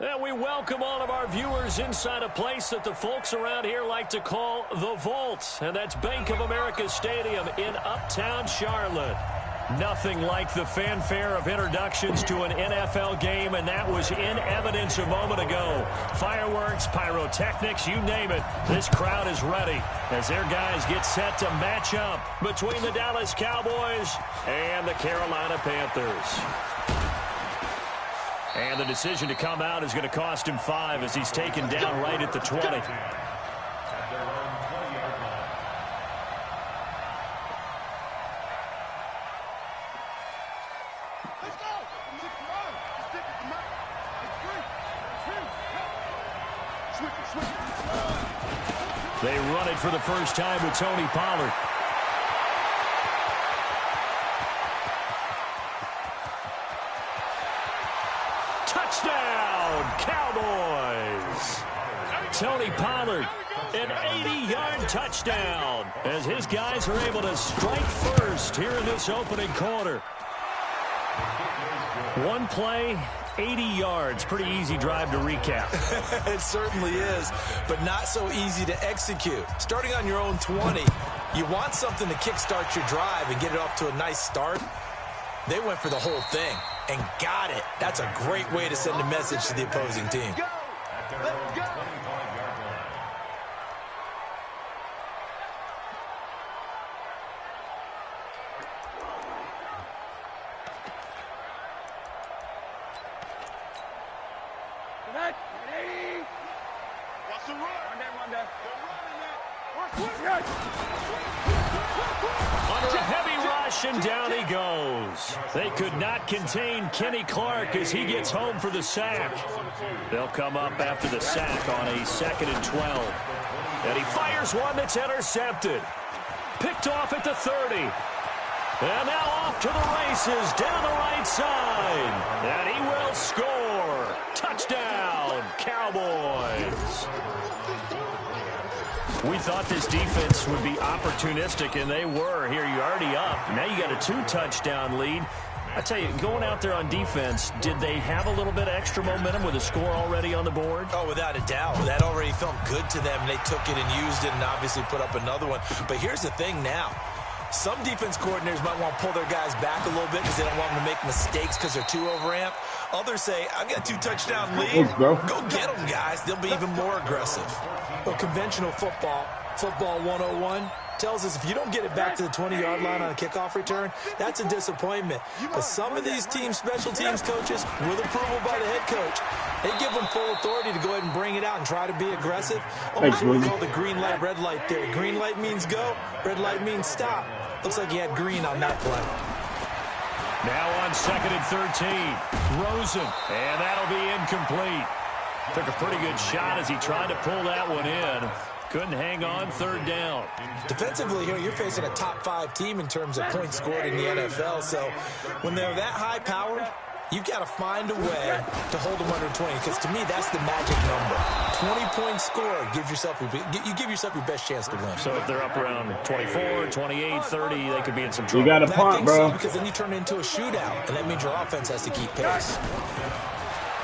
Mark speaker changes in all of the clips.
Speaker 1: And we welcome all of our viewers inside a place that the folks around here like to call the Vault. And that's Bank of America Stadium in Uptown Charlotte. Nothing like the fanfare of introductions to an NFL game, and that was in evidence a moment ago. Fireworks, pyrotechnics, you name it. This crowd is ready as their guys get set to match up between the Dallas Cowboys and the Carolina Panthers. And the decision to come out is going to cost him 5 as he's taken down right at the 20. They run it for the first time with Tony Pollard. Touchdown, Cowboys! Tony Pollard, an 80-yard touchdown as his guys are able to strike first here in this opening quarter. One play, 80 yards. Pretty easy drive to recap.
Speaker 2: It certainly is, but not so easy to execute. Starting on your own 20, you want something to kickstart your drive and get it off to a nice start. They went for the whole thing and got it. That's a great way to send a message to the opposing team.
Speaker 3: Let's go.
Speaker 1: Under a heavy rush, and down he goes. They could not contain Kenny Clark as he gets home for the sack. They'll come up after the sack on a 2nd and 12. And he fires one that's intercepted. Picked off at the 30. And now off to the races down the right side. And he will score. Touchdown, Cowboys. We thought this defense would be opportunistic, and they were. Here, you're already up. Now you got a 2-touchdown lead. I tell you, going out there on defense, did they have a little bit of extra momentum with a score already on the board?
Speaker 2: Oh, without a doubt. That already felt good to them. They took it and used it and obviously put up another one. But here's the thing now. Some defense coordinators might want to pull their guys back a little bit because they don't want them to make mistakes because they're too overamped. Others say, I've got a 2-touchdown lead. Go get them, guys. They'll be even more aggressive. Well, conventional football 101, tells us if you don't get it back to the 20-yard line on a kickoff return, that's a disappointment. But some of these teams, special teams coaches, with approval by the head coach, they give them full authority to go ahead and bring it out and try to be aggressive. Almost what we call the green light, red light theory. Green light means go, red light means stop. Looks like he had green on that play.
Speaker 1: Now on 2nd and 13, Rosen, and that'll be incomplete. Took a pretty good shot as he tried to pull that one in. Couldn't hang on, 3rd down. Defensively here, you're facing a top 5 team in terms of points scored in the NFL. So when they're that high powered, you've got to find a way to hold them under 20. Because to me, that's the magic number. 20 points scored, you give yourself your best chance to win. So if they're up around 24, 28, 30, they could be in some trouble.
Speaker 4: You got to punt, bro.
Speaker 2: So, because then you turn it into a shootout, and that means your offense has to keep pace.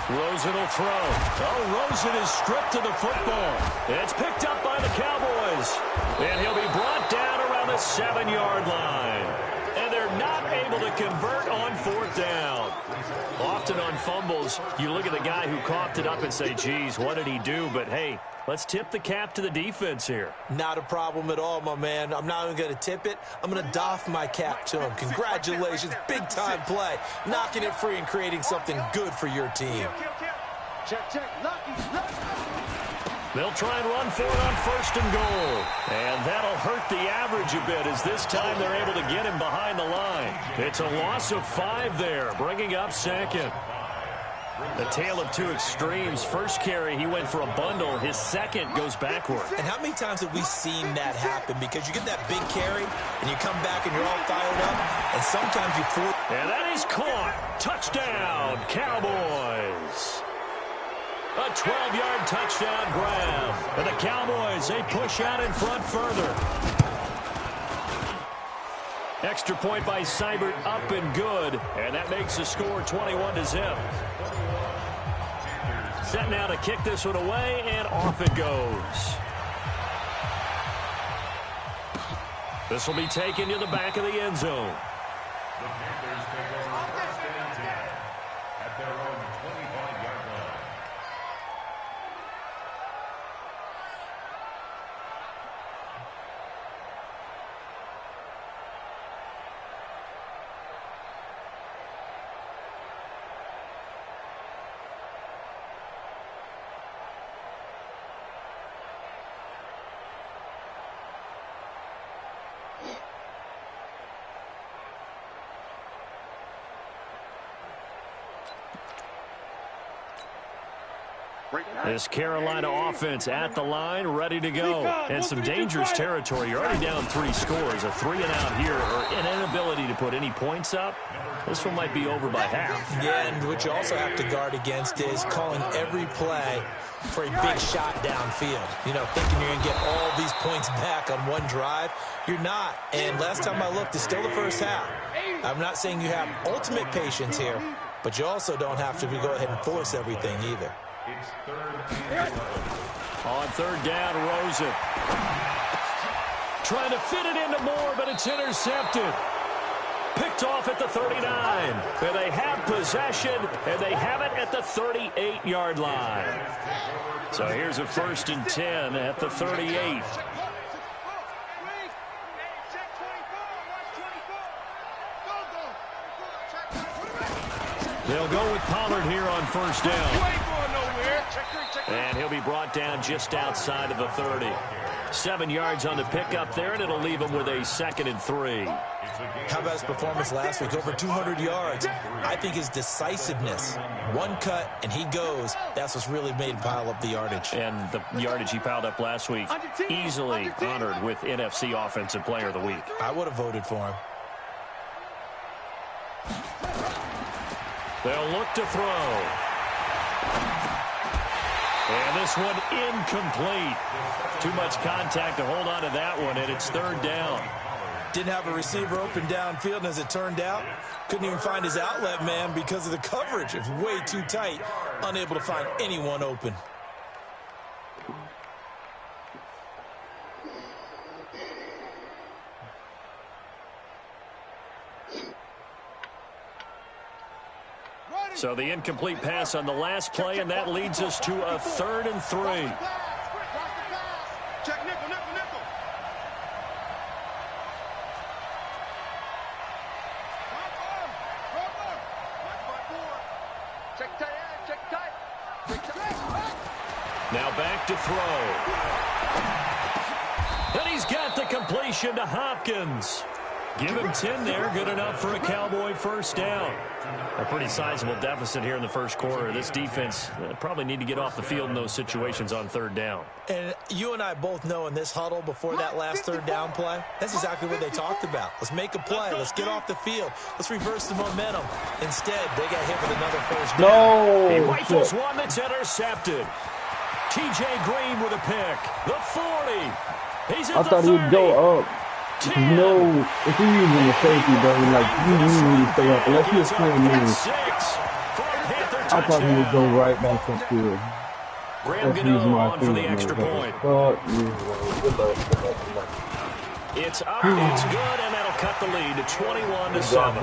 Speaker 1: Rosen will throw. Oh, Rosen is stripped to the football. It's picked up by the Cowboys. And he'll be brought down around the 7-yard line. And they're not able to convert on 4th down. Often on fumbles, you look at the guy who coughed it up and say, geez, what did he do? But, hey, let's tip the cap to the defense here.
Speaker 2: Not a problem at all, my man. I'm not even going to tip it. I'm going to doff my cap to him. Congratulations. Big-time play. Knocking it free and creating something good for your team.
Speaker 3: Check.
Speaker 1: They'll try and run for it on 1st and goal. And that'll hurt the average a bit as this time they're able to get him behind the line. It's a loss of 5 there, bringing up 2nd. The tale of two extremes. First carry, he went for a bundle. His second goes backward.
Speaker 2: And how many times have we seen that happen? Because you get that big carry, and you come back and you're all fired up, and sometimes you force.
Speaker 1: And that is caught. Touchdown, Cowboys. A 12-yard touchdown grab. And the Cowboys, they push out in front further. Extra point by Seibert, up and good. And that makes the score 21-0. set now to kick this one away, and off it goes. This will be taken to the back of the end zone.
Speaker 3: The Panthers take over first and 10 at their own 25-yard line.
Speaker 1: This Carolina offense at the line, ready to go. And some dangerous territory. You're already down 3 scores. A 3-and-out here, or an inability to put any points up. This one might be over by half.
Speaker 2: Yeah, and what you also have to guard against is calling every play for a big shot downfield. You know, thinking you're going to get all these points back on one drive. You're not. And last time I looked, it's still the first half. I'm not saying you have ultimate patience here, but you also don't have to go ahead and force everything either.
Speaker 3: It's 3rd and 11.
Speaker 1: On 3rd down, Rosen. Trying to fit it into Moore, but it's intercepted. Picked off at the 39. And they have possession, and they have it at the 38-yard line. So here's a 1st and 10 at the 38. They'll go with Pollard here on 1st down. And he'll be brought down just outside of the 30. 7 yards on the pickup there, and it'll leave him with a 2nd and 3.
Speaker 2: How about his performance last week? Over 200 yards. I think his decisiveness, one cut, and he goes. That's what's really made him pile up the yardage.
Speaker 1: And the yardage he piled up last week, easily honored with NFC Offensive Player of the Week.
Speaker 2: I would have voted for him.
Speaker 1: They'll look to throw. And this one incomplete. Too much contact to hold on to that one, and it's 3rd down.
Speaker 2: Didn't have a receiver open downfield, and as it turned out, couldn't even find his outlet man because of the coverage. It was way too tight, unable to find anyone open.
Speaker 1: So the incomplete pass on the last play, and that leads us to a 3rd and 3.
Speaker 3: Check nickel, nickel, nickel. Check tight, check tight.
Speaker 1: Now back to throw. And he's got the completion to Hopkins. Give him 10 there, good enough for a Cowboy 1st down. A pretty sizable deficit here in the 1st quarter. This defense probably need to get off the field in those situations on 3rd down.
Speaker 2: And you and I both know in this huddle before that last 3rd down play, that's exactly what they talked about. Let's make a play. Let's get off the field. Let's reverse the momentum. Instead, they got hit with another 1st down.
Speaker 4: No!
Speaker 1: He rifles one that's intercepted. T.J. Green with a pick. The 40. He's at
Speaker 4: I
Speaker 1: the
Speaker 4: thought
Speaker 1: 30.
Speaker 4: he'd go up. No, if you're using the safety, bro, like, you need to stay up. Unless you're playing me. I thought he would go right back upfield.
Speaker 1: Graham Gano on for the extra point. It's up, it's good, and that'll cut the lead to 21-7.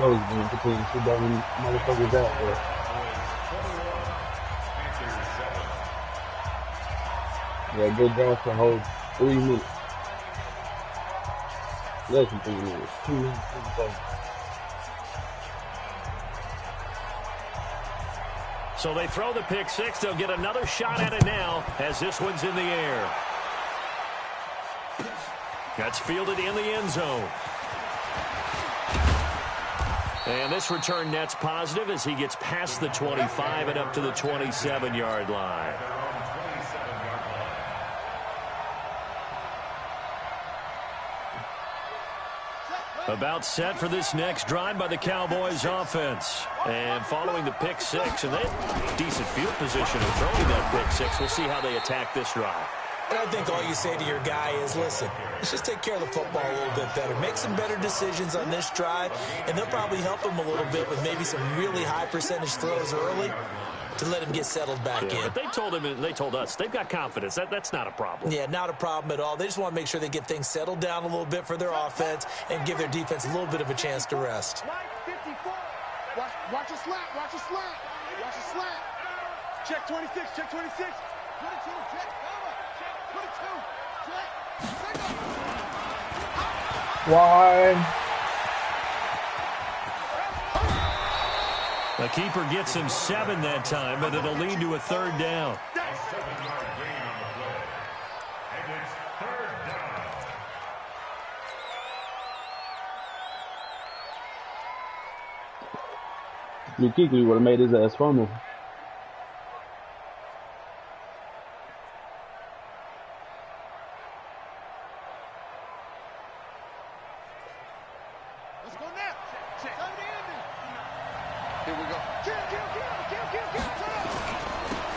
Speaker 4: Yeah, good job for hold 3 minutes. Less than 3 minutes. 2 minutes.
Speaker 1: So they throw the pick 6. They'll get another shot at it now as this one's in the air. That's fielded in the end zone. And this return net's positive as he gets past the 25 and up to the 27-yard line. About set for this next drive by the Cowboys offense. And following the pick 6, and they have decent field position in throwing that pick 6. We'll see how they attack this drive.
Speaker 2: And I think all you say to your guy is, listen, let's just take care of the football a little bit better. Make some better decisions on this drive, and they'll probably help him a little bit with maybe some really high percentage throws early. to let him get settled back in.
Speaker 1: But they told us they've got confidence. That's not a problem.
Speaker 2: Yeah, not a problem at all. They just want to make sure they get things settled down a little bit for their offense and give their defense a little bit of a chance to rest.
Speaker 5: Watch a slant. Watch a slant. Watch a slant. Check 26. Check 26. 22. Check. 22. Check.
Speaker 4: Why?
Speaker 1: The keeper gets him 7 that time, but it'll lead to a 3rd down.
Speaker 3: A 7-yard gain on the play. And it's 3rd down.
Speaker 4: Kuechly would have made his ass fumble.
Speaker 5: Let's go now. Check. Here we go. Kill.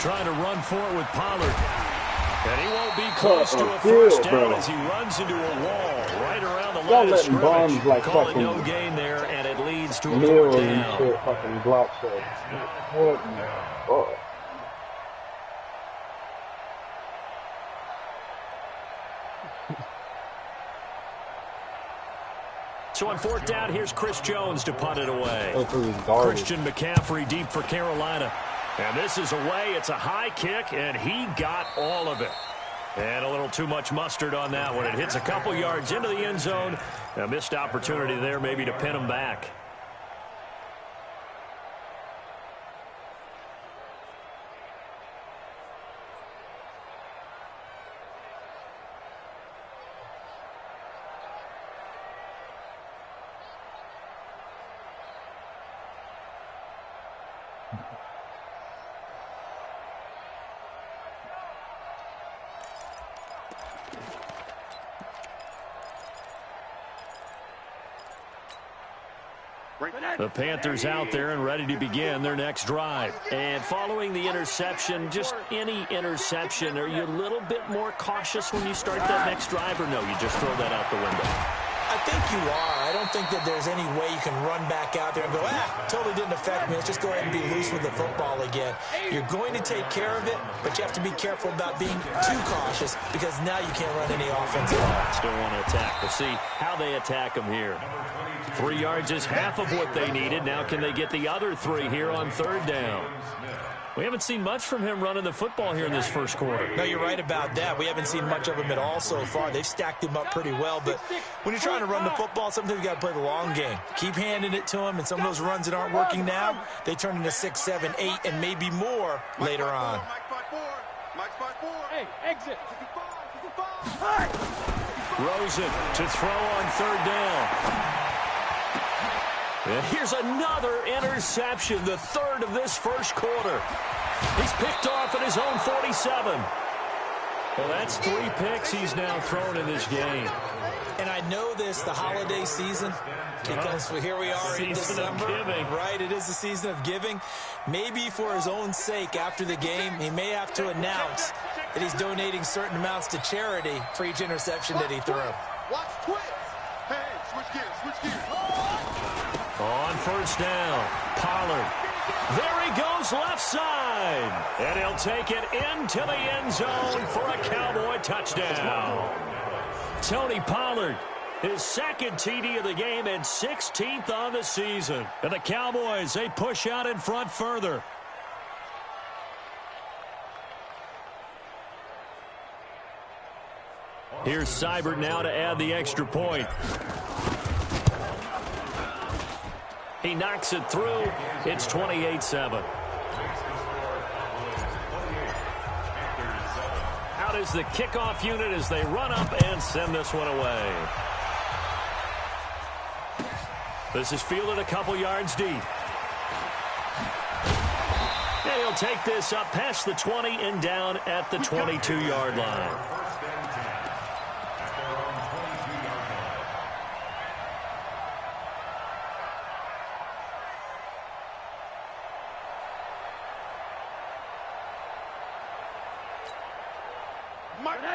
Speaker 1: Trying to run for it with Pollard. And he won't be close to a first down as he runs into a wall right around the line of scrimmage. Call it no gain there, and it leads to a 4th down.
Speaker 4: Shit, fucking block shit. What in the fuck?
Speaker 1: So on 4th down, here's Chris Jones to punt it away. Christian McCaffrey deep for Carolina. And this is away. It's a high kick, and he got all of it. And a little too much mustard on that one. It hits a couple yards into the end zone. A missed opportunity there maybe to pin him back. The Panthers out there and ready to begin their next drive. And following the interception, just any interception, are you a little bit more cautious when you start that next drive, or no, you just throw that out the window?
Speaker 2: I think you are. I don't think that there's any way you can run back out there and go, totally didn't affect me. Let's just go ahead and be loose with the football again. You're going to take care of it, but you have to be careful about being too cautious because now you can't run any offense at all.
Speaker 1: Still want to attack. We'll see how they attack them here. 3 yards is half of what they needed. Now can they get the other 3 here on 3rd down? We haven't seen much from him running the football here in this first quarter.
Speaker 2: No, you're right about that. We haven't seen much of him at all so far. They've stacked him up pretty well, but when you're trying to run the football, sometimes you got to play the long game. Keep handing it to him, and some of those runs that aren't working now, they turn into 6, 7, 8, and maybe more later on.
Speaker 5: Hey, exit.
Speaker 1: Rosen to throw on 3rd down. And here's another interception, the 3rd of this first quarter. He's picked off at his own 47. Well, that's 3 picks he's now thrown in this game.
Speaker 2: And I know this, the holiday season, because here we are in December. Right, it is the season of giving. Maybe for his own sake, after the game, he may have to announce that he's donating certain amounts to charity for each interception that he threw.
Speaker 5: Watch twist. Hey, switch gears.
Speaker 1: On 1st down, Pollard. There he goes left side. And he'll take it into the end zone for a Cowboy touchdown. Tony Pollard, his 2nd TD of the game and 16th on the season. And the Cowboys, they push out in front further. Here's Seibert now to add the extra point. He knocks it through. It's 28-7. Out is the kickoff unit as they run up and send this one away. This is fielded a couple yards deep. And he'll take this up past the 20 and down at the 22-yard line.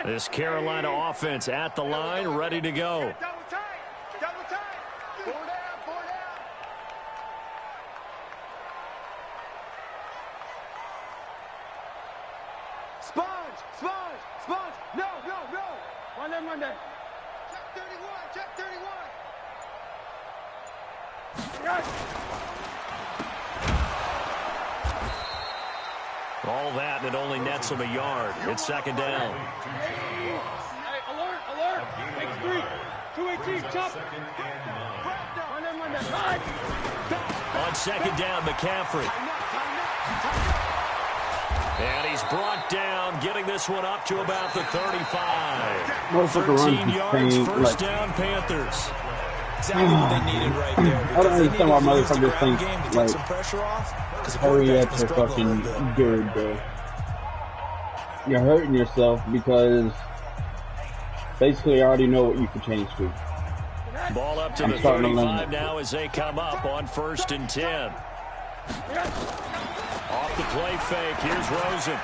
Speaker 1: This Carolina offense at the line, ready to go.
Speaker 5: Double tight. Four down. Monday. Check 31. Check 31.
Speaker 1: All that, and it only nets him a yard. It's second down.
Speaker 5: Hey, alert. Take 3. 218, chop. Monday.
Speaker 1: On second down, McCaffrey. And he's brought down, getting this one up to about the 35. 13 yards, first down, Panthers.
Speaker 2: Exactly what they needed right there.
Speaker 4: I don't understand why motherfuckers think, like,
Speaker 2: some pressure off.
Speaker 4: hurry ups are fucking good, bro. You're hurting yourself because basically I already know what you can change to.
Speaker 1: Ball up to the 35 now as they come up on 1st and 10. Off the play fake, here's Rosen.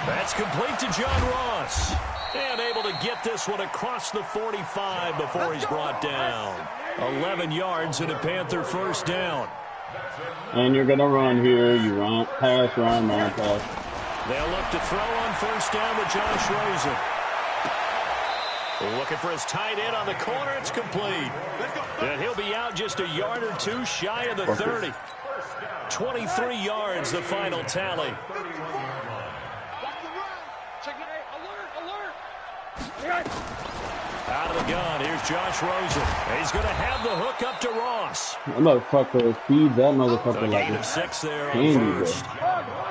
Speaker 1: That's complete to John Ross. And able to get this one across the 45 before he's brought down. 11 yards and a Panther first down.
Speaker 4: And you're going to run here. You run, pass.
Speaker 1: They'll look to throw on first down with Josh Rosen. Looking for his tight end on the corner. It's complete. And he'll be out just a yard or two shy of the 30. 23 yards, the final tally. Out of the gun, here's Josh Rosen. And he's going to have the hook up to Ross.
Speaker 4: That motherfucker feeds that motherfucker
Speaker 1: a
Speaker 4: like
Speaker 1: gain
Speaker 4: a
Speaker 1: of 6 there on
Speaker 4: candy,
Speaker 1: first.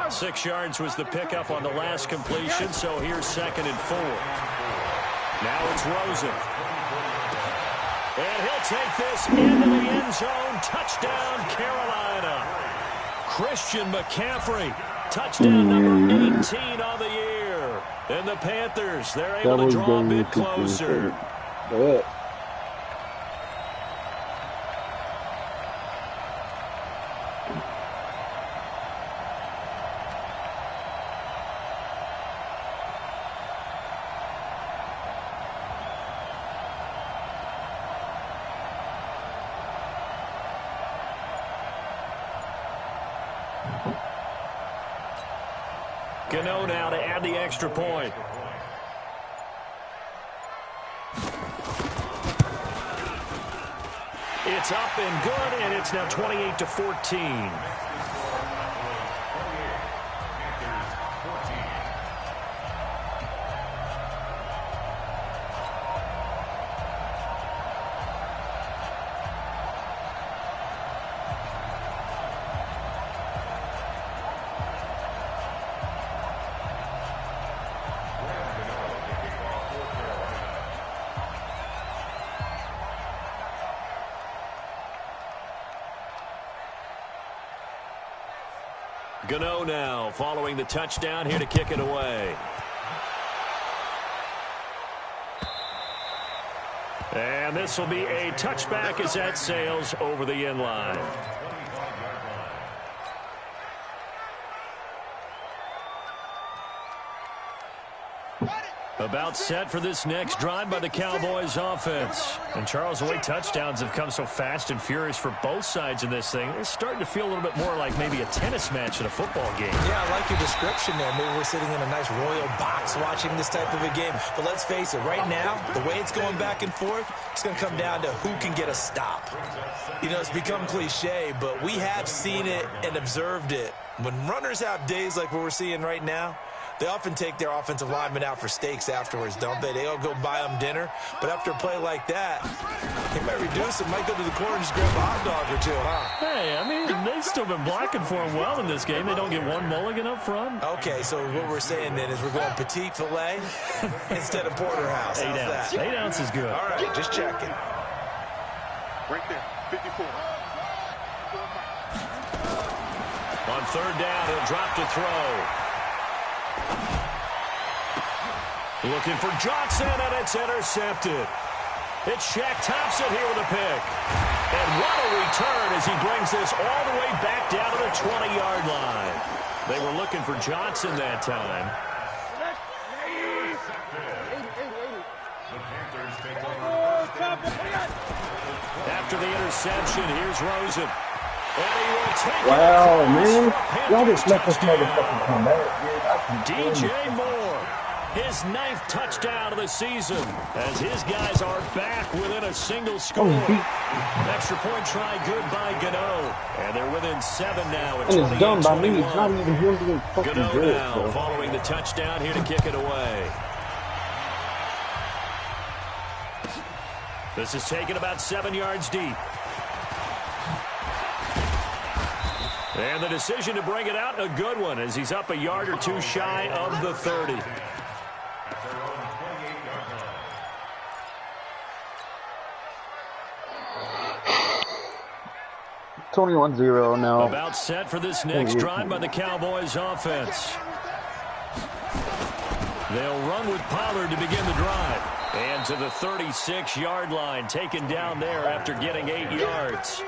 Speaker 1: 6 yards was the pickup on the last completion, so here's 2nd and 4. Now it's Rosen. And he'll take this into the end zone. Touchdown, Carolina. Christian McCaffrey. Touchdown number 18 on the year. And the Panthers, they're able to draw a bit closer. Gano now to add the extra point. It's up and good, and it's now 28-14. Gano now following the touchdown here to kick it away. And this will be a touchback as that sails over the end line. About set for this next drive by the Cowboys offense. And Charles, the way touchdowns have come so fast and furious for both sides in this thing, it's starting to feel a little bit more like maybe a tennis match in a football game.
Speaker 2: Yeah, I like your description there. Maybe we're sitting in a nice royal box watching this type of a game. But let's face it, right now, the way it's going back and forth, it's going to come down to who can get a stop. You know, it's become cliche, but we have seen it and observed it. When runners have days like what we're seeing right now, they often take their offensive linemen out for steaks afterwards, don't they? They all go buy them dinner. But after a play like that, they might reduce it, might go to the corner and just grab a hot dog or two, huh?
Speaker 1: Hey, I mean, they've still been blocking for him well in this game. They don't get one mulligan up front.
Speaker 2: Okay, so what we're saying then is we're going petite filet instead of porterhouse.
Speaker 1: 8 ounce. 8 ounce is good.
Speaker 2: All right, just checking.
Speaker 5: Right there, 54.
Speaker 1: On third down, he'll drop to throw. Looking for Johnson, and it's intercepted. It's Shaq Thompson here with a pick. And what a return as he brings this all the way back down to the 20-yard line. They were looking for Johnson that time. After the interception, here's Rosen. And he will take
Speaker 4: man. Y'all just let this motherfucker come back, dude.
Speaker 1: DJ Moore. his 9th touchdown of the season, as his guys are back within a single score. Extra point try good by Gano, and they're within 7 now at 28-21.
Speaker 4: And it's done by me. It's not even him being fucking
Speaker 1: Gano
Speaker 4: good,
Speaker 1: now
Speaker 4: bro.
Speaker 1: following the touchdown here to kick it away. This is taken about 7 yards deep. And the decision to bring it out, a good one, as he's up a yard or two shy of the 30.
Speaker 4: 21-0 now.
Speaker 1: About set for this next drive by the Cowboys offense. They'll run with Pollard to begin the drive. And to the 36-yard line, taken down there after getting 8 yards.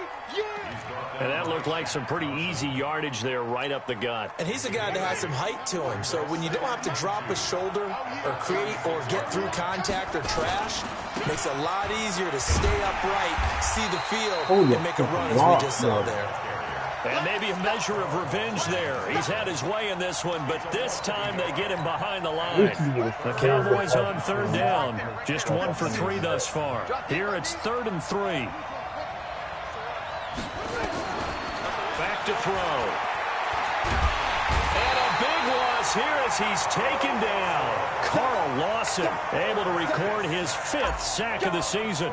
Speaker 1: And that looked like some pretty easy yardage there right up the gut.
Speaker 2: And he's a guy that has some height to him. So when you don't have to drop a shoulder or create or get through contact or trash, makes it a lot easier to stay upright, see the field, and make a run as we just saw there.
Speaker 1: And maybe a measure of revenge there. He's had his way in this one, but this time they get him behind the line. The Cowboys on 3rd down. Just 1 for 3 thus far. Here it's 3rd and 3. Back to throw. And a big loss here as he's taken down. Carl Lawson able to record his 5th sack of the season.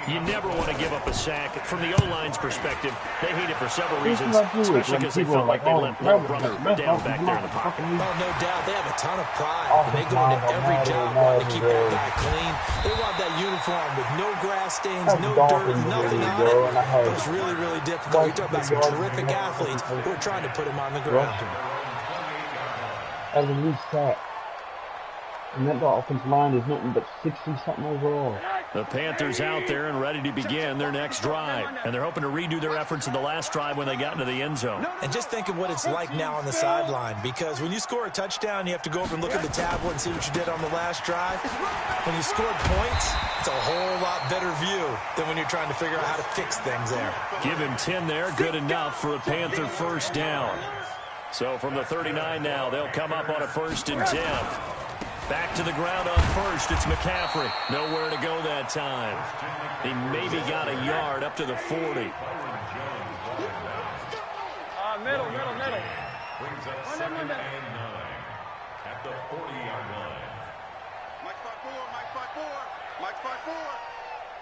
Speaker 1: You never want to give up a sack. From the O-line's perspective, they hate it for several reasons, especially because they felt like they let little brother down back there in the pocket.
Speaker 2: Oh, no doubt. They have a ton of pride. They go into every job wanting to keep that guy clean. They want that uniform with no grass stains, no dirt, nothing on it. But it's really, really difficult. You're talking about some terrific athletes who are trying to put him on the ground.
Speaker 4: As a loose sack. And that offensive line is nothing but 60-something overall.
Speaker 1: The Panthers out there and ready to begin their next drive. And they're hoping to redo their efforts in the last drive when they got into the end zone.
Speaker 2: And just think of what it's like now on the sideline. Because when you score a touchdown, you have to go over and look at the tablet and see what you did on the last drive. When you scored points, it's a whole lot better view than when you're trying to figure out how to fix things there.
Speaker 1: Give him 10 there. Good enough for a Panther first down. So from the 39 now, they'll come up on a 1st and 10. Back to the ground on 1st. It's McCaffrey. Nowhere to go that time. He maybe got a yard up to the 40.
Speaker 5: Middle.
Speaker 3: Brings up 2nd and 9 at the 40-yard line.
Speaker 5: Mike 5-4. Mike 5-4.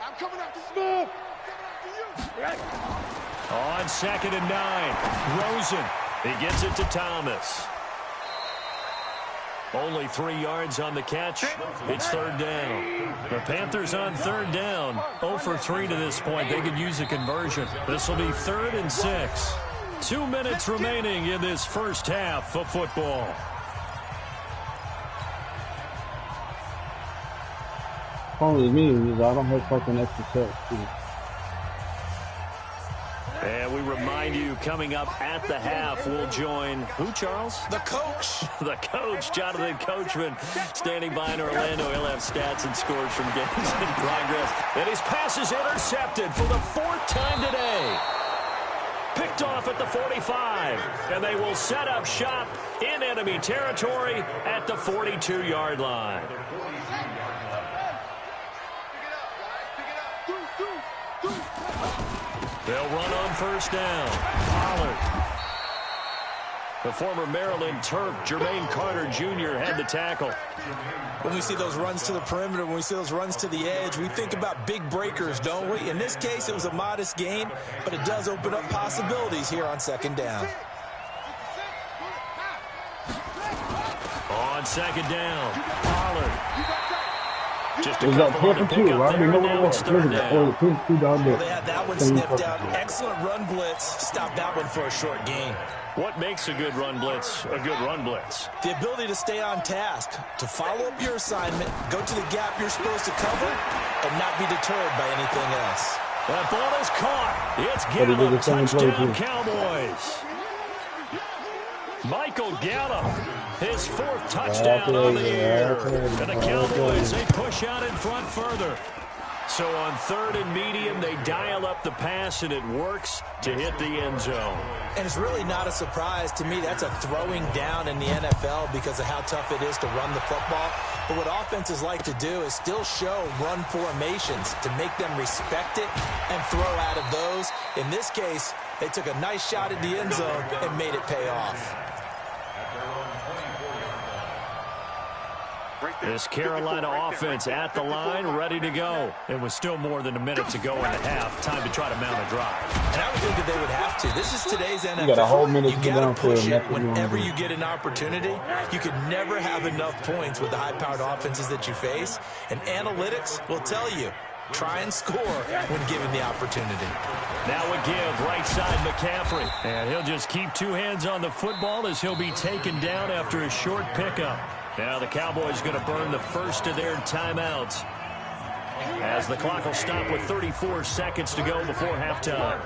Speaker 5: I'm coming after Smith. Coming after you.
Speaker 1: On 2nd and 9. Rosen. He gets it to Thomas. Only 3 yards on the catch. It's 3rd down. The Panthers on 3rd down. 0 for 3 to this point. They could use a conversion. This will be 3rd and 6. 2 minutes remaining in this first half of football.
Speaker 4: Only me is I don't have fucking extra sets.
Speaker 1: And we remind you, coming up at the half, we'll join who, Charles?
Speaker 2: The coach.
Speaker 1: The coach, Jonathan Coachman, standing by in Orlando. He'll have stats and scores from games in progress. And his pass is intercepted for the 4th time today. Picked off at the 45. And they will set up shop in enemy territory at the 42-yard line. They'll run on 1st down. Pollard. The former Maryland Terp, Jermaine Carter Jr. had the tackle.
Speaker 2: When we see those runs to the perimeter, when we see those runs to the edge, we think about big breakers, don't we? In this case, it was a modest gain, but it does open up possibilities here on 2nd down.
Speaker 1: On 2nd down, Pollard. Just a
Speaker 4: Was that
Speaker 1: couple on the pickup
Speaker 4: right?
Speaker 1: there. Now it's 3rd down.
Speaker 2: Well, they had that one sniffed out. Excellent run blitz. Stopped that one for a short gain.
Speaker 1: What makes a good run blitz a good run blitz?
Speaker 2: The ability to stay on task, to follow up your assignment, go to the gap you're supposed to cover, and not be deterred by anything else.
Speaker 1: That ball is caught. It's Gallup. Touchdown, Cowboys. Michael Gallup, his 4th touchdown on the year. And the Cowboys, they push out in front further. So on 3rd and medium, they dial up the pass, and it works to hit the end zone.
Speaker 2: And it's really not a surprise to me. That's a throwing down in the NFL because of how tough it is to run the football. But what offenses like to do is still show run formations to make them respect it and throw out of those. In this case, they took a nice shot at the end zone and made it pay off.
Speaker 1: This Carolina offense at the line, ready to go. It was still more than a minute to go in the half. Time to try to mount a drive.
Speaker 2: And I would think that they would have to. This is today's NFL.
Speaker 4: You got a whole minute
Speaker 2: You got to push it whenever you get an opportunity. You could never have enough points with the high-powered offenses that you face. And analytics will tell you, try and score when given the opportunity.
Speaker 1: Now a give, right side McCaffrey. And he'll just keep two hands on the football as he'll be taken down after a short pickup. Now the Cowboys going to burn the first of their timeouts as the clock will stop with 34 seconds to go before halftime.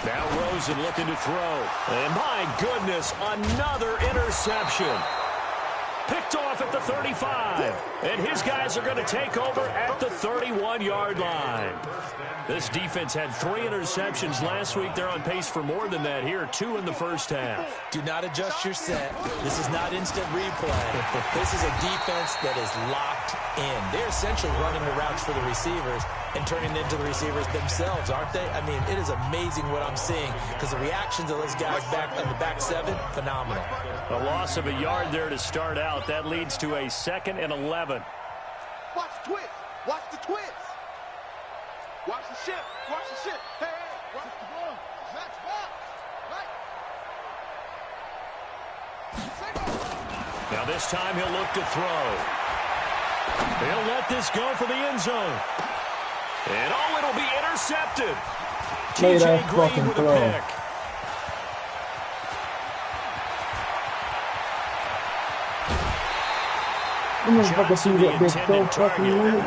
Speaker 1: Now Rosen looking to throw. And my goodness, another interception. Picked off at the 35. And his guys are going to take over at the 31-yard line. This defense had 3 interceptions last week. They're on pace for more than that here. 2 in the first half.
Speaker 2: Do not adjust your set. This is not instant replay. This is a defense that is locked in. They're essentially running the routes for the receivers and turning into the receivers themselves, aren't they? I mean, it is amazing what I'm seeing because the reactions of those guys back in the back 7, phenomenal.
Speaker 1: A loss of a yard there to start out. That leads to a 2nd and 11.
Speaker 5: Watch the twist. Watch the twist. Watch the shift. Watch the shift. Hey, hey. Watch the ball. That's box. Right.
Speaker 1: Now this time he'll look to throw. He'll let this go for the end zone. And it'll be intercepted. TJ Green with a pick. Johnson, the intended target.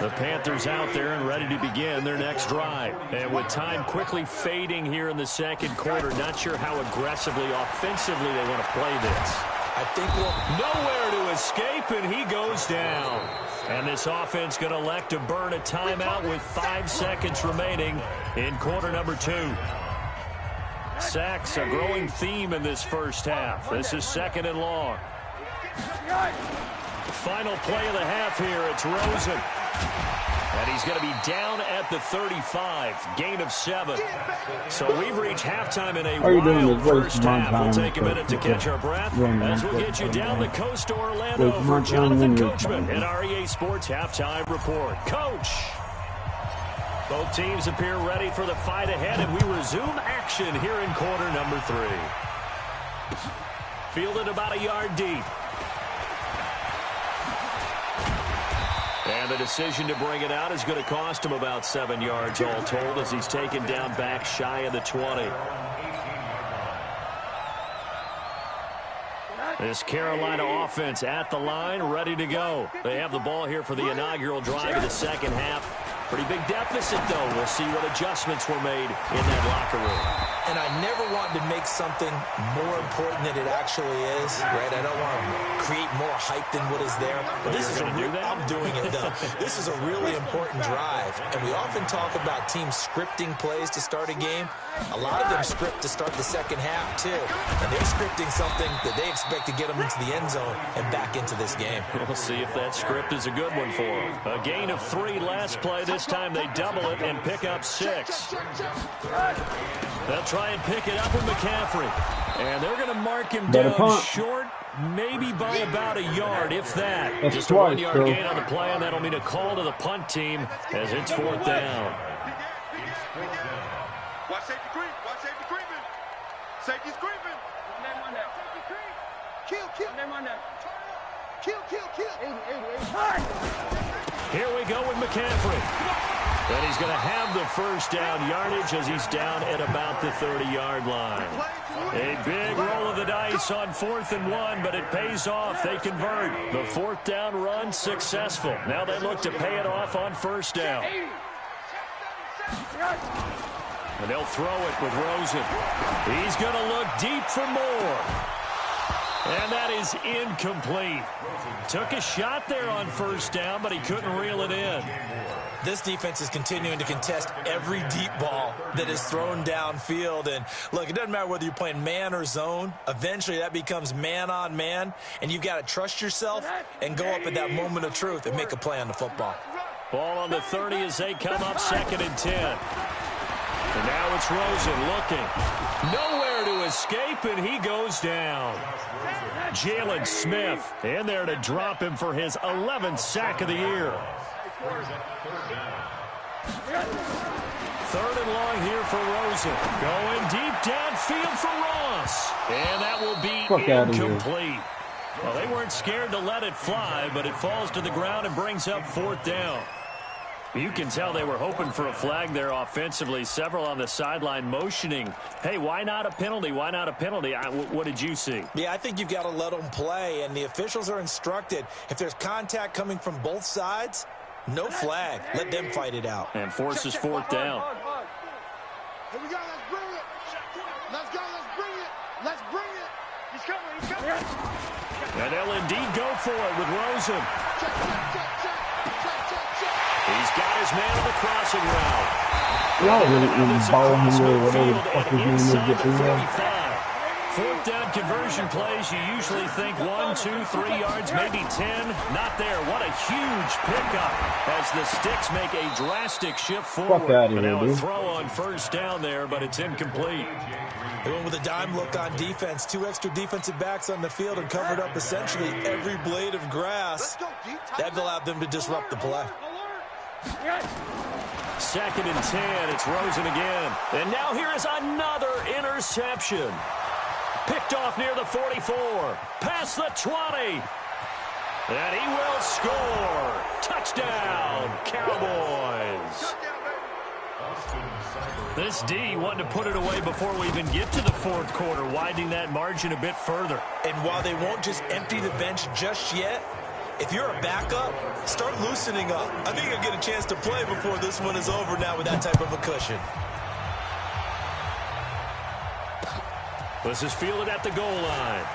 Speaker 1: The Panthers out there and ready to begin their next drive. And with time quickly fading here in the second quarter, not sure how aggressively, offensively they want to play this.
Speaker 2: I think
Speaker 1: nowhere to escape, and he goes down. And this offense going to elect to burn a timeout with 5 seconds remaining in quarter number 2. Sacks, a growing theme in this first half. This is 2nd and long. Final play of the half here. It's Rosen. And he's going to be down at the 35. Gain of 7. So we've reached halftime in a wild first half. We'll take a minute to catch our breath as we'll get you down the coast to Orlando for Jonathan Coachman and our EA Sports Halftime Report. Coach! Both teams appear ready for the fight ahead, and we resume action here in quarter number 3. Fielded about a yard deep. And the decision to bring it out is going to cost him about 7 yards all told as he's taken down back shy of the 20. This Carolina offense at the line, ready to go. They have the ball here for the inaugural drive of the second half. Pretty big deficit, though. We'll see what adjustments were made in that locker room.
Speaker 2: And I never want to make something more important than it actually is, right? I don't want to create more hype than what is there. But this is I'm doing it, though. This is a really important drive. And we often talk about teams scripting plays to start a game. A lot of them script to start the second half, too. And they're scripting something that they expect to get them into the end zone and back into this game.
Speaker 1: We'll see if that script is a good one for them. A gain of 3 last play. This time they double it and pick up 6. They'll try and pick it up with McCaffrey. And they're going to mark him down short, maybe by about a yard, if that.
Speaker 4: That's
Speaker 1: just a 1-yard gain on the play, and that'll mean a call to the punt team as it's 4th down.
Speaker 5: Watch safety creep. Watch safety creeping. Safety's creeping. Safety creep. Kill. Kill. 80.
Speaker 1: Here we go with McCaffrey. And he's going to have the first down yardage as he's down at about the 30-yard line. A big roll of the dice on 4th and 1, but it pays off. They convert. The 4th down run successful. Now they look to pay it off on 1st down. And they'll throw it with Rosen. He's going to look deep for more. And that is incomplete. Took a shot there on first down, but he couldn't reel it in.
Speaker 2: This defense is continuing to contest every deep ball that is thrown downfield. And, look, it doesn't matter whether you're playing man or zone. Eventually, that becomes man on man, and you've got to trust yourself and go up at that moment of truth and make a play on the football.
Speaker 1: Ball on the 30 as they come up 2nd and 10. And now it's Rosen looking. Nowhere to escape, and he goes down. Jalen Smith in there to drop him for his 11th sack of the year. 3rd and long here for Rosen. Going deep downfield for Ross. And that will be incomplete. Well, they weren't scared to let it fly, but it falls to the ground and brings up 4th down. You can tell they were hoping for a flag there offensively. Several on the sideline motioning, hey, why not a penalty? Why not a penalty? What did you see?
Speaker 2: Yeah, I think you've got to let them play, and the officials are instructed. If there's contact coming from both sides, no flag. Let them fight it out.
Speaker 1: And forces 4th down.
Speaker 5: Here we go. Let's bring it. Let's go. Let's bring it. Let's bring it. He's coming. He's coming.
Speaker 1: And they'll indeed go for it with Rosen.
Speaker 5: Check, check, check, check.
Speaker 1: He's got his man on the crossing route.
Speaker 4: Y'all really balling him or whatever the fuck his name is get through there.
Speaker 1: 4th down conversion plays, you usually think 1, 2, 3 yards, maybe 10. Not there. What a huge pickup as the Sticks make a drastic shift forward.
Speaker 4: Fuck out of
Speaker 1: But
Speaker 4: here,
Speaker 1: now a
Speaker 4: dude.
Speaker 1: throw on 1st down there, but it's incomplete.
Speaker 2: They went with a dime look on defense. 2 extra defensive backs on the field and covered up essentially every blade of grass. That allowed them to disrupt the play.
Speaker 1: 2nd and 10. It's Rosen again. And now here is another interception. Picked off near the 44. Past the 20. And he will score. Touchdown, Cowboys. This D wanted to put it away before we even get to the 4th quarter, widening that margin a bit further.
Speaker 2: And while they won't just empty the bench just yet, if you're a backup, start loosening up. I think you'll get a chance to play before this one is over now with that type of a cushion.
Speaker 1: This is fielded at the goal line.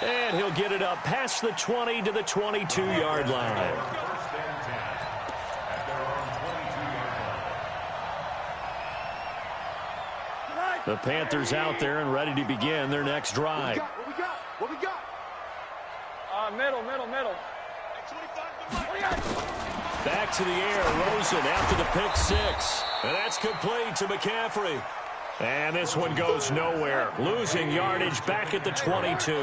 Speaker 1: And he'll get it up past the 20 to the 22-yard line. The Panthers out there and ready to begin their next drive.
Speaker 5: What we got? What we got?
Speaker 6: Middle.
Speaker 1: Back to the air, Rosen after the pick 6. And that's complete to McCaffrey. And this one goes nowhere. Losing yardage back at the 22.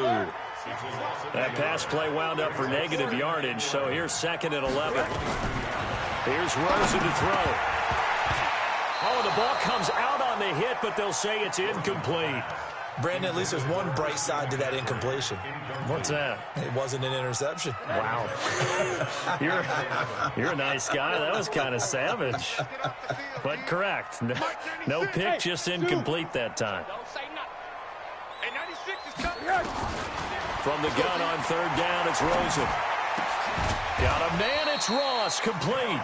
Speaker 1: That pass play wound up for negative yardage, so here's 2nd and 11. Here's Rosen to throw. Oh, the ball comes out on the hit, but they'll say it's incomplete.
Speaker 2: Brandon, at least there's one bright side to that incompletion.
Speaker 1: What's that?
Speaker 2: It wasn't an interception.
Speaker 1: Wow. You're a nice guy. That was kind of savage. But correct. No pick, just incomplete that time.
Speaker 6: Don't say nothing. Hey, 96 is coming.
Speaker 1: From the gun on 3rd down, it's Rosen. Got a man, it's Ross, complete.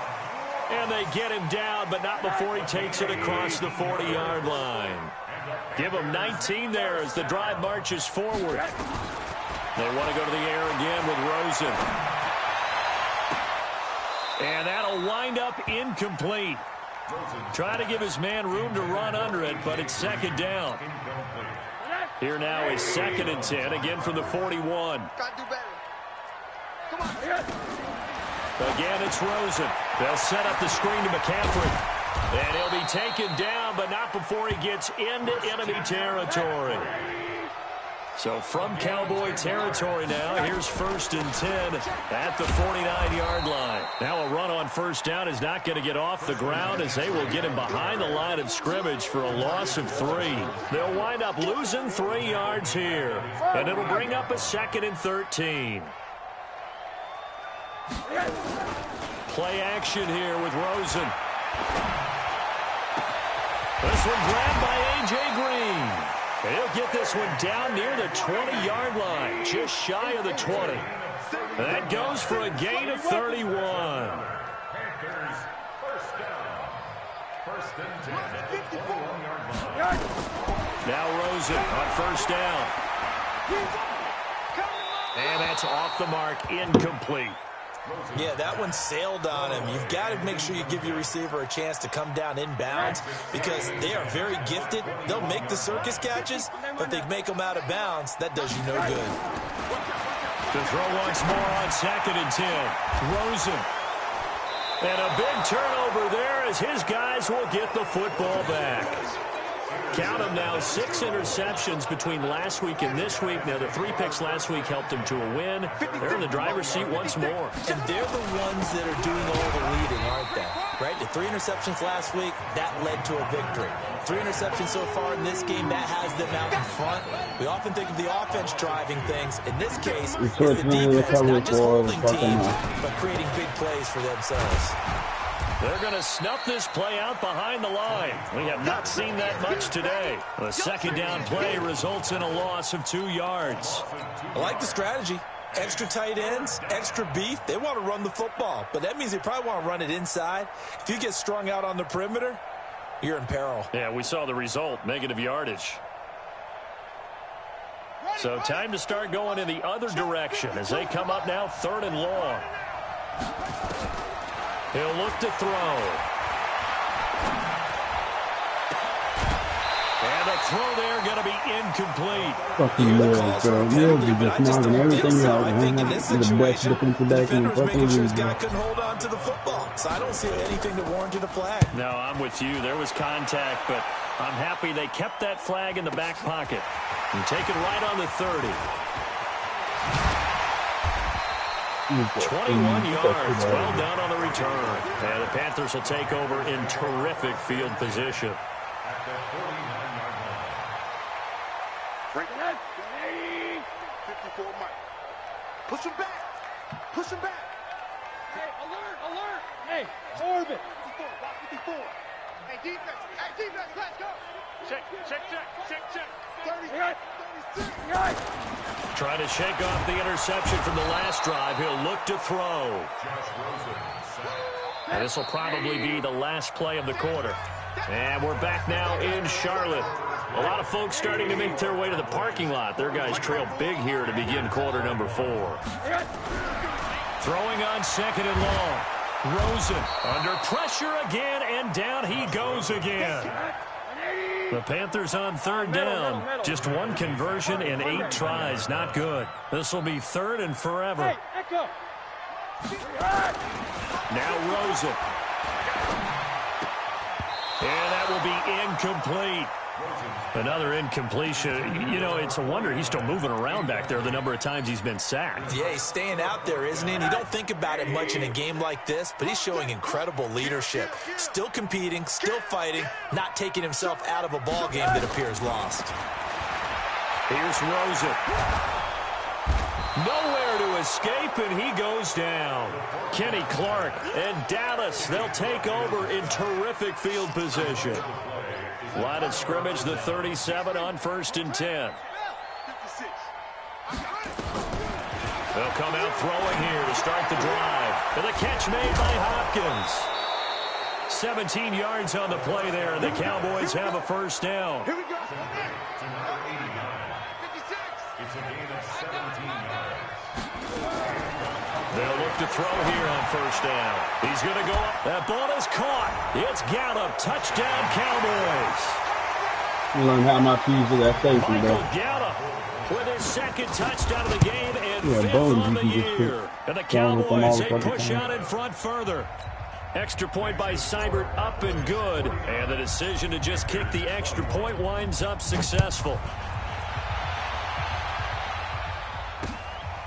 Speaker 1: And they get him down, but not before he takes it across the 40-yard line. Give him 19 there as the drive marches forward. They want to go to the air again with Rosen. And that'll wind up incomplete. Try to give his man room to run under it, but it's 2nd down. Here now is 2nd and 10, again from the 41.
Speaker 5: Gotta do better. Come on.
Speaker 1: Again, it's Rosen. They'll set up the screen to McCaffrey. And he'll be taken down, but not before he gets into enemy territory. So from Cowboy territory now, here's 1st and 10 at the 49-yard line. Now a run on 1st down is not going to get off the ground as they will get him behind the line of scrimmage for a loss of 3. They'll wind up losing 3 yards here, and it'll bring up a 2nd and 13. Play action here with Rosen. This one grabbed by A.J. Green. And he'll get this one down near the 20-yard line, just shy of the 20. That goes for a gain of 31.
Speaker 3: First and 10 at the 21-yard line.
Speaker 1: Now Rosen on first down. And that's off the mark, incomplete.
Speaker 2: Yeah, that one sailed on him. You've got to make sure you give your receiver a chance to come down inbounds because they are very gifted. They'll make the circus catches, but if they make them out of bounds, that does you no good.
Speaker 1: To throw once more on 2nd and 10. Rosen. And a big turnover there as his guys will get the football back. Count them now, 6 interceptions between last week and this week. Now, the 3 picks last week helped them to a win. They're in the driver's seat once more.
Speaker 2: And they're the ones that are doing all the leading, aren't they? Right? The 3 interceptions last week, that led to a victory. 3 interceptions so far in this game, that has them out in front. We often think of the offense driving things. In this case, it's the defense, not just holding teams, but creating big plays for themselves.
Speaker 1: They're going to snuff this play out behind the line. We have not seen that much today. The 2nd down play results in a loss of 2 yards.
Speaker 2: I like the strategy. Extra tight ends, extra beef. They want to run the football, but that means they probably want to run it inside. If you get strung out on the perimeter, you're in peril.
Speaker 1: Yeah, we saw the result, negative yardage. So time to start going in the other direction as they come up now 3rd and long. He'll look to throw. And the throw there going to be incomplete.
Speaker 4: Fucking Lord, bro. You'll be just knocking everything out.
Speaker 2: I think in this
Speaker 4: The best
Speaker 2: situation,
Speaker 4: defensive back in the
Speaker 2: defenders
Speaker 4: fucking
Speaker 2: making sure
Speaker 4: league.
Speaker 2: his guy couldn't hold on to the football. So I don't see anything that warranted a flag.
Speaker 1: No, I'm with you. There was contact, but I'm happy they kept that flag in the back pocket. And take it right on the 30. 21 yards, well done on the return. And the Panthers will take over in terrific field position.
Speaker 3: At the 49-yard line.
Speaker 5: Frank, 54 Mike. Push him back. Push him back.
Speaker 6: Hey, alert, alert. Hey, orbit.
Speaker 5: 54, watch 54. Hey, defense, let's go.
Speaker 6: Check.
Speaker 5: 30, 36.
Speaker 1: Trying to shake off the interception from the last drive. He'll look to throw.
Speaker 3: Josh Rosen, sack.
Speaker 1: And this will probably be the last play of the quarter. And we're back now in Charlotte. A lot of folks starting to make their way to the parking lot. Their guys trail big here to begin quarter number 4. Throwing on 2nd and long. Rosen under pressure again, and down he goes again. The Panthers on 3rd down. Just 1 conversion in 8 tries. Not good. This will be 3rd and forever.
Speaker 6: Hey, echo.
Speaker 1: Now Rosen. And that will be incomplete. Another incompletion. You know, it's a wonder he's still moving around back there the number of times he's been sacked.
Speaker 2: Yeah, he's staying out there, isn't he? And you don't think about it much in a game like this, but he's showing incredible leadership. Still competing, still fighting, not taking himself out of a ball game that appears lost.
Speaker 1: Here's Rosen. Nowhere to escape, and he goes down. Kenny Clark and Dallas, they'll take over in terrific field position. Line of scrimmage, the 37 on 1st and 10. They'll come out throwing here to start the drive. And the catch made by Hopkins. 17 yards on the play there, and the Cowboys have a first down.
Speaker 5: Here we go.
Speaker 3: To number 89. It's a gain of 17 yards.
Speaker 1: They'll look to throw here on 1st down. He's going to go up. That ball is caught. It's Gallup. Touchdown, Cowboys.
Speaker 4: You learn how not to use that safety,
Speaker 1: Michael
Speaker 4: bro.
Speaker 1: Gallup with his 2nd touchdown of the game and
Speaker 4: Yeah,
Speaker 1: 5th
Speaker 4: Bones,
Speaker 1: on the
Speaker 4: you can just
Speaker 1: year. And the Cowboys, they push out in front further. Extra point by Seibert, up and good. And the decision to just kick the extra point winds up successful.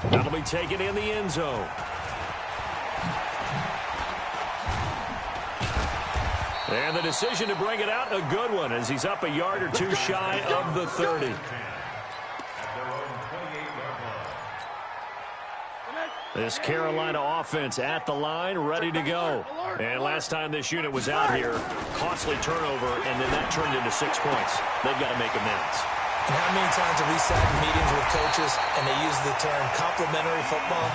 Speaker 1: That'll be taken in the end zone. And the decision to bring it out, a good one, as he's up a yard or 2 shy of the 30.
Speaker 3: At their own 28-yard line.
Speaker 1: This Carolina offense at the line, ready to go. And last time this unit was out here, costly turnover, and then that turned into 6 points. They've got to make amends.
Speaker 2: And how many times have we sat in meetings with coaches and they use the term complementary football?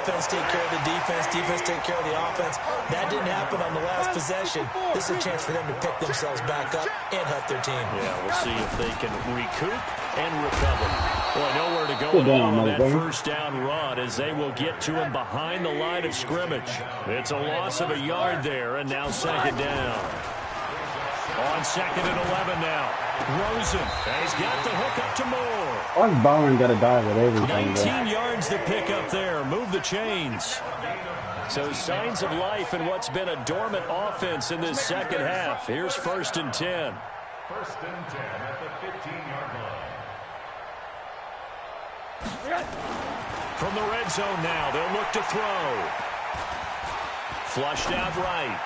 Speaker 2: Offense take care of the defense, defense take care of the offense. That didn't happen on the last possession. This is a chance for them to pick themselves back up and help their team.
Speaker 1: Yeah, we'll see if they can recoup and recover. Boy, nowhere to go at all on that first down run as they will get to him behind the line of scrimmage. It's a loss of a yard there, and now second down. On second and 11 now. Rosen has got the hook up to Moore.
Speaker 4: Why's Byron got to die with everything?
Speaker 1: 19 yards to pick up there. Move the chains. So signs of life in what's been a dormant offense in this second half. Here's first and 10.
Speaker 3: First and 10 at the 15-yard line.
Speaker 1: From the red zone now, they'll look to throw. Flushed out right.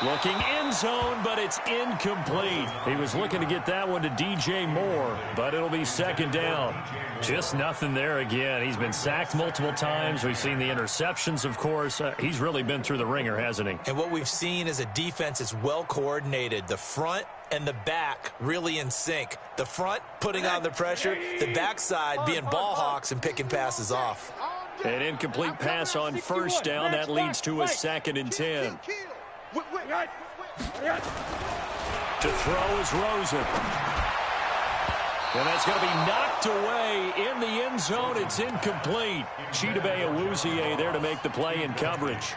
Speaker 1: Looking end zone, but it's incomplete. He was looking to get that one to DJ Moore, but it'll be second down. Just nothing there again. He's been sacked multiple times. We've seen the interceptions, of course. He's really been through the ringer, hasn't he?
Speaker 2: And what we've seen is a defense that's well coordinated. The front and the back really in sync. The front putting on the pressure, the backside being ball hawks and picking passes off.
Speaker 1: An incomplete pass on first down. That leads to a second and 10. To throw is Rosen. And that's going to be knocked away in the end zone. It's incomplete. Chidobe Awuzie there to make the play in coverage.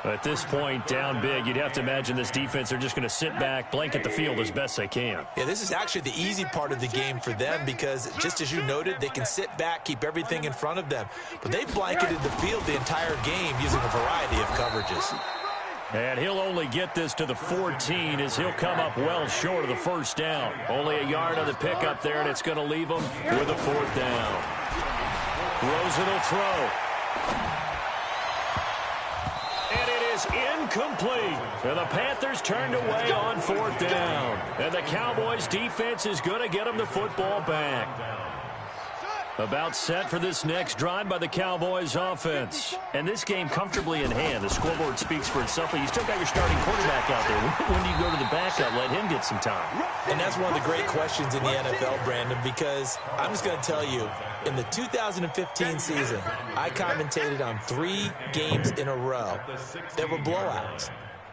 Speaker 1: At this point, down big, you'd have to imagine this defense are just going to sit back, blanket the field as best they can.
Speaker 2: Yeah, this is actually the easy part of the game for them because, just as you noted, they can sit back, keep everything in front of them. But they've blanketed the field the entire game using a variety of coverages.
Speaker 1: And he'll only get this to the 14 as he'll come up well short of the first down. Only a yard on the pickup there, and it's going to leave him with a fourth down. Rosen will throw. And it is incomplete. And the Panthers turned away on fourth down. And the Cowboys defense is going to get them the football back. About set for this next drive by the Cowboys offense. And this game comfortably in hand. The scoreboard speaks for itself, but you still got your starting quarterback out there. When do you go to the backup? Let him get some time.
Speaker 2: And that's one of the great questions in the NFL, Brandon, because I'm just going to tell you, in the 2015 season, I commentated on 3 games in a row that were blowouts.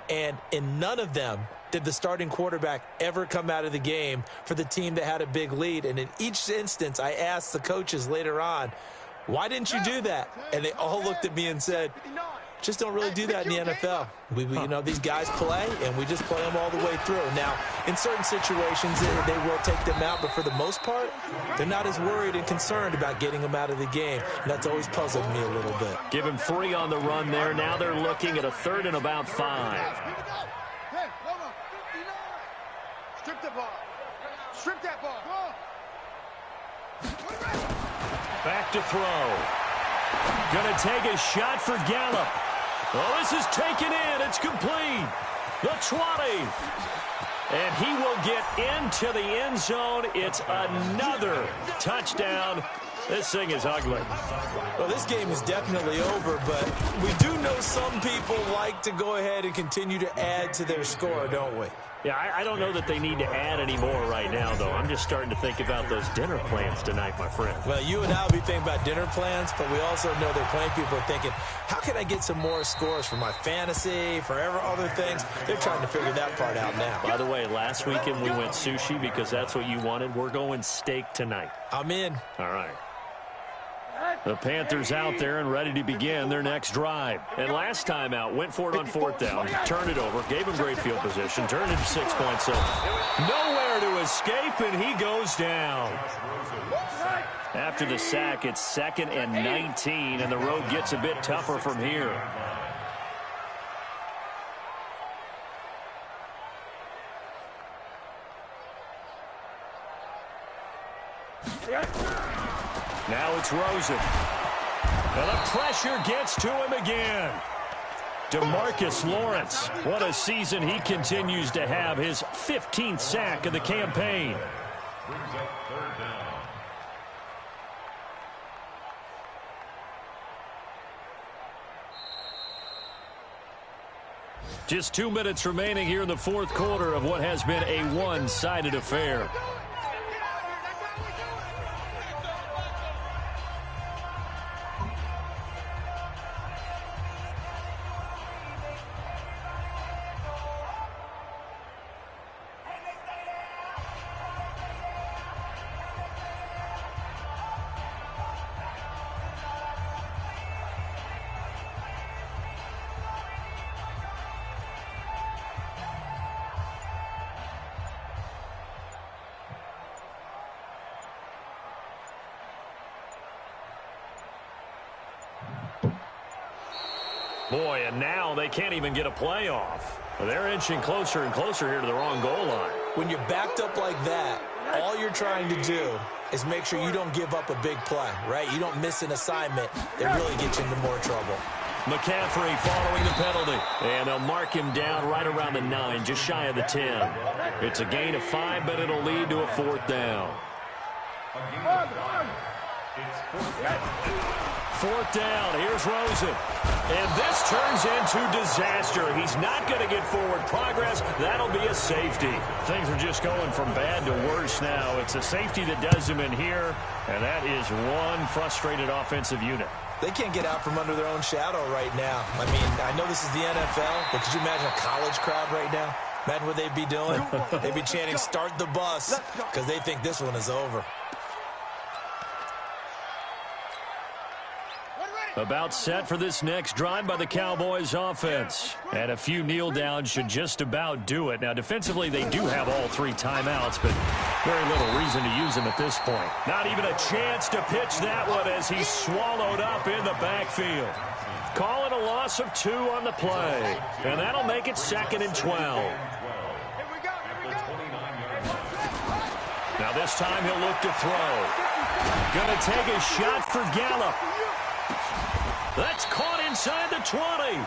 Speaker 2: And in none of them did the starting quarterback ever come out of the game for the team that had a big lead. And in each instance, I asked the coaches later on, why didn't you do that? And they all looked at me and said, just don't really do that in the NFL. You know, these guys play, and we just play them all the way through. Now, in certain situations, they will take them out, but for the most part, they're not as worried and concerned about getting them out of the game. And that's always puzzled me a little bit.
Speaker 1: Give him 3 on the run there. Now they're looking at a third and about 5.
Speaker 5: Strip the ball. Strip that ball.
Speaker 1: Back to throw. Gonna take a shot for Gallup. Oh, this is taken in. It's complete. The 20. And he will get into the end zone. It's another touchdown. This thing is ugly.
Speaker 2: Well, this game is definitely over, but we do know some people like to go ahead and continue to add to their score, don't we?
Speaker 1: Yeah, I don't know that they need to add any more right now, though. I'm just starting to think about those dinner plans tonight, my friend.
Speaker 2: Well, you and I will be thinking about dinner plans, but we also know there are plenty of people are thinking, how can I get some more scores for my fantasy, for other things? They're trying to figure that part out now.
Speaker 1: By the way, last weekend we went sushi because that's what you wanted. We're going steak tonight.
Speaker 2: I'm in.
Speaker 1: All right. The Panthers out there and ready to begin their next drive. And last time out, went for it on fourth down, turned it over, gave him great field position, turned it to 6 points. So nowhere to escape, and he goes down. After the sack, it's 2nd and 19, and the road gets a bit tougher from here. Now it's Rosen. And the pressure gets to him again. DeMarcus Lawrence. What a season he continues to have. His 15th sack of the campaign.
Speaker 3: Brings up third down.
Speaker 1: Just 2 minutes remaining here in the fourth quarter of what has been a one-sided affair. Boy, and now they can't even get a playoff. They're inching closer and closer here to the wrong goal line.
Speaker 2: When you're backed up like that, all you're trying to do is make sure you don't give up a big play, right? You don't miss an assignment that really gets you into more trouble.
Speaker 1: McCaffrey following the penalty. And they'll mark him down right around the 9, just shy of the 10. It's a gain of 5, but it'll lead to a 4th down.
Speaker 3: It's 4th down.
Speaker 1: 4th down. Here's Rosen. And this turns into disaster. He's not going to get forward progress. That'll be a safety. Things are just going from bad to worse now. It's a safety that does him in here, and that is one frustrated offensive unit.
Speaker 2: They can't get out from under their own shadow right now. I mean, I know this is the NFL, but could you imagine a college crowd right now? Imagine what they'd be doing. They'd be chanting, "Start the bus," because they think this one is over.
Speaker 1: About set for this next drive by the Cowboys offense. And a few kneel downs should just about do it. Now, defensively, they do have all 3 timeouts, but very little reason to use them at this point. Not even a chance to pitch that one as he's swallowed up in the backfield. Call it a loss of 2 on the play. And that'll make it 2nd and 12. Now this time he'll look to throw. Gonna take a shot for Gallup. That's caught inside the 20.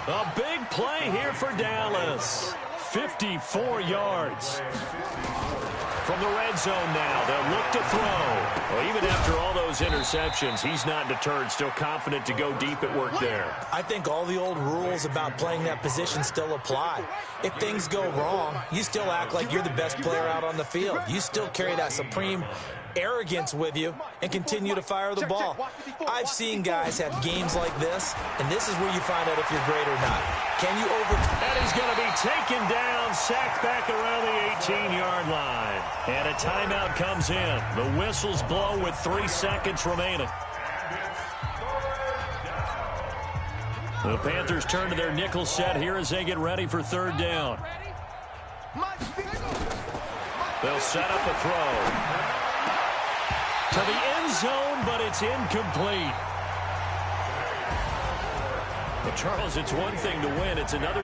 Speaker 1: A big play here for Dallas. 54 yards. From the red zone now, they'll look to throw. Well, even after all those interceptions, he's not deterred, still confident to go deep at work there.
Speaker 2: I think all the old rules about playing that position still apply. If things go wrong, you still act like you're the best player out on the field. You still carry that supreme arrogance with you and continue to fire the ball. I've seen guys have games like this, and this is where you find out if you're great or not. Can you And
Speaker 1: he's going to be taken down, sacked back around the 18-yard line. And a timeout comes in. The whistles blow with 3 seconds remaining. The Panthers turn to their nickel set here as they get ready for 3rd down. They'll set up a throw to the end zone, but it's incomplete. But Charles, it's one thing to win. It's another